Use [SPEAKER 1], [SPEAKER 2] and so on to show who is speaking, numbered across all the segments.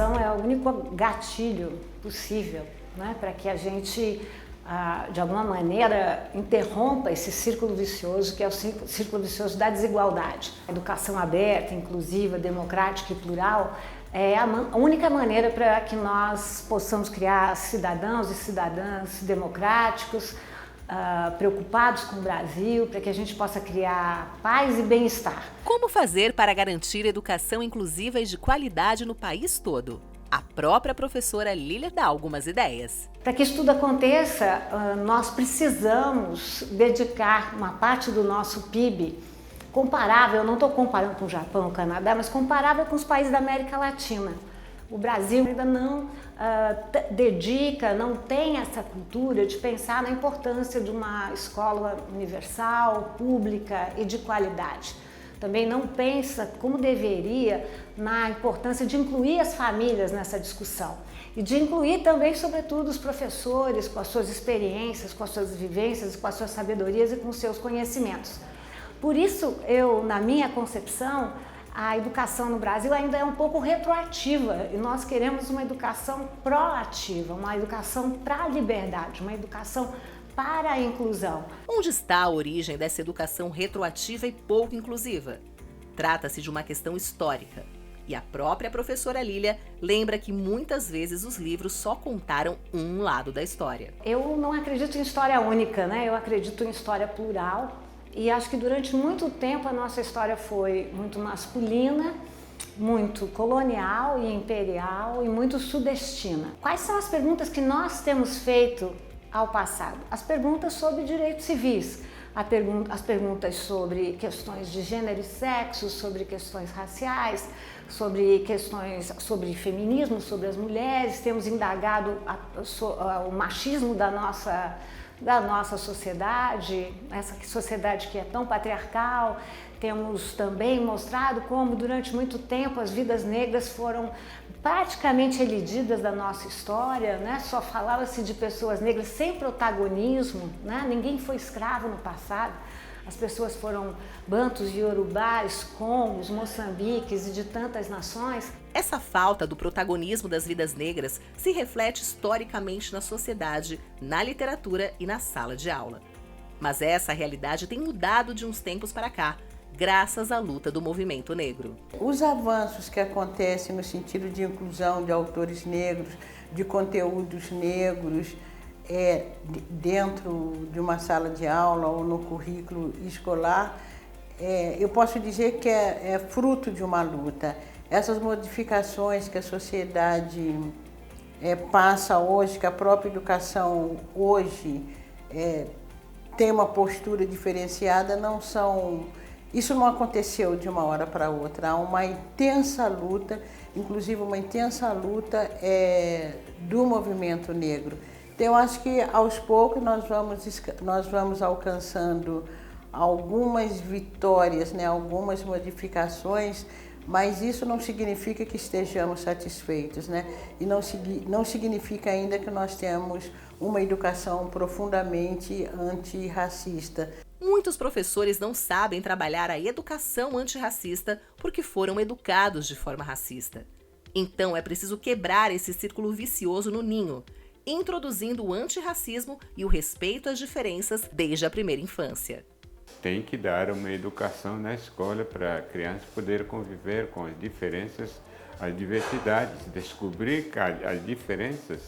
[SPEAKER 1] educação é o único gatilho possível, né, para que a gente, de alguma maneira, interrompa esse círculo vicioso, que é o círculo vicioso da desigualdade. A educação aberta, inclusiva, democrática e plural é a única maneira para que nós possamos criar cidadãos e cidadãs democráticos, preocupados com o Brasil, para que a gente possa criar paz e bem-estar.
[SPEAKER 2] Como fazer para garantir educação inclusiva e de qualidade no país todo? A própria professora Lília dá algumas ideias.
[SPEAKER 1] Para que isso tudo aconteça, nós precisamos dedicar uma parte do nosso PIB comparável, eu não estou comparando com o Japão, o Canadá, mas comparável com os países da América Latina. O Brasil ainda não dedica, não tem essa cultura de pensar na importância de uma escola universal, pública e de qualidade. Também não pensa, como deveria, na importância de incluir as famílias nessa discussão. E de incluir também, sobretudo, os professores com as suas experiências, com as suas vivências, com as suas sabedorias e com os seus conhecimentos. Por isso, na minha concepção, a educação no Brasil ainda é um pouco retroativa e nós queremos uma educação proativa, uma educação para a liberdade, uma educação para a inclusão.
[SPEAKER 2] Onde está a origem dessa educação retroativa e pouco inclusiva? Trata-se de uma questão histórica. E a própria professora Lília lembra que muitas vezes os livros só contaram um lado da história.
[SPEAKER 1] Eu não acredito em história única, né? Eu acredito em história plural. E acho que durante muito tempo a nossa história foi muito masculina, muito colonial e imperial e muito sudestina. Quais são as perguntas que nós temos feito ao passado? As perguntas sobre direitos civis, as perguntas sobre questões de gênero e sexo, sobre questões raciais, sobre questões sobre feminismo, sobre as mulheres. Temos indagado o machismo da nossa sociedade, essa sociedade que é tão patriarcal. Temos também mostrado como durante muito tempo as vidas negras foram praticamente elididas da nossa história, né? Só falava-se de pessoas negras sem protagonismo, né? Ninguém foi escravo no passado. As pessoas foram bantus, iorubás, congos, moçambiques e de tantas nações.
[SPEAKER 2] Essa falta do protagonismo das vidas negras se reflete historicamente na sociedade, na literatura e na sala de aula. Mas essa realidade tem mudado de uns tempos para cá, graças à luta do movimento negro.
[SPEAKER 3] Os avanços que acontecem no sentido de inclusão de autores negros, de conteúdos negros, dentro de uma sala de aula ou no currículo escolar, eu posso dizer que é fruto de uma luta. Essas modificações que a sociedade passa hoje, que a própria educação hoje tem uma postura diferenciada, isso não aconteceu de uma hora para outra. Há uma intensa luta, inclusive uma intensa luta do movimento negro. Então, eu acho que aos poucos nós vamos alcançando algumas vitórias, né, algumas modificações, mas isso não significa que estejamos satisfeitos, né? E não significa ainda que nós temos uma educação profundamente antirracista.
[SPEAKER 2] Muitos professores não sabem trabalhar a educação antirracista porque foram educados de forma racista. Então é preciso quebrar esse círculo vicioso no ninho, introduzindo o antirracismo e o respeito às diferenças desde a primeira infância.
[SPEAKER 4] Tem que dar uma educação na escola para a criança poder conviver com as diferenças, as diversidades, descobrir que as diferenças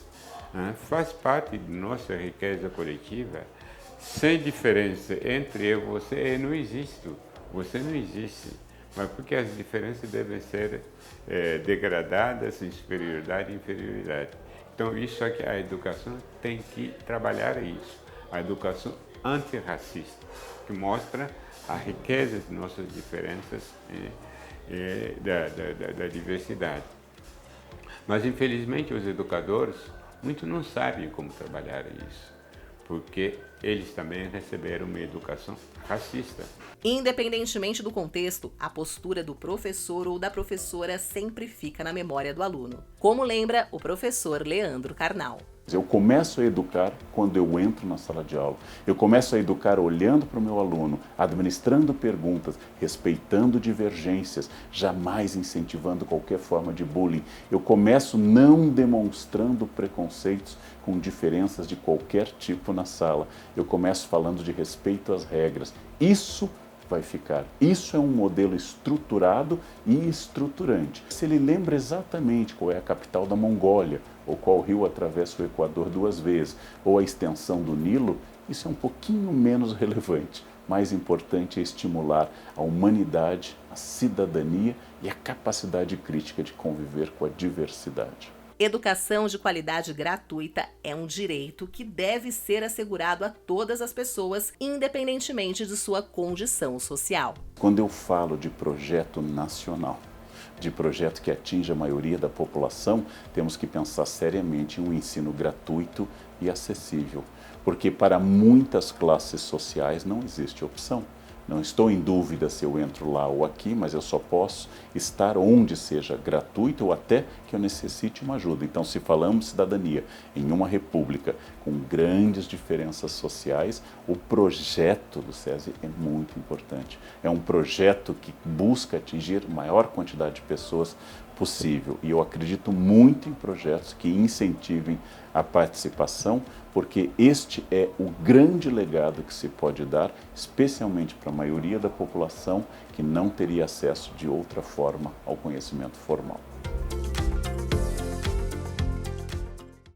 [SPEAKER 4] faz parte de nossa riqueza coletiva. Sem diferença entre eu e você, não existe. Você não existe. Mas porque as diferenças devem ser degradadas em superioridade e inferioridade. Então, isso aqui, a educação tem que trabalhar isso. A educação antirracista, que mostra a riqueza de nossas diferenças da diversidade. Mas, infelizmente, os educadores, muitos não sabem como trabalhar isso, porque eles também receberam uma educação racista.
[SPEAKER 2] Independentemente do contexto, a postura do professor ou da professora sempre fica na memória do aluno, como lembra o professor Leandro Carnal.
[SPEAKER 5] Eu começo a educar quando eu entro na sala de aula. Eu começo a educar olhando para o meu aluno, administrando perguntas, respeitando divergências, jamais incentivando qualquer forma de bullying. Eu começo não demonstrando preconceitos com diferenças de qualquer tipo na sala. Eu começo falando de respeito às regras. Isso vai ficar. Isso é um modelo estruturado e estruturante. Se ele lembra exatamente qual é a capital da Mongólia, ou qual rio atravessa o Equador 2 vezes, ou a extensão do Nilo, isso é um pouquinho menos relevante. Mais importante é estimular a humanidade, a cidadania e a capacidade crítica de conviver com a diversidade.
[SPEAKER 2] Educação de qualidade gratuita é um direito que deve ser assegurado a todas as pessoas, independentemente de sua condição social.
[SPEAKER 5] Quando eu falo de projeto nacional, de projeto que atinge a maioria da população, temos que pensar seriamente em um ensino gratuito e acessível, porque para muitas classes sociais não existe opção. Não estou em dúvida se eu entro lá ou aqui, mas eu só posso estar onde seja gratuito ou até que eu necessite uma ajuda. Então, se falamos cidadania em uma república com grandes diferenças sociais, o projeto do SESI é muito importante. É um projeto que busca atingir a maior quantidade de pessoas possível. E eu acredito muito em projetos que incentivem a participação, porque este é o grande legado que se pode dar, especialmente para a maioria da população que não teria acesso de outra forma ao conhecimento formal.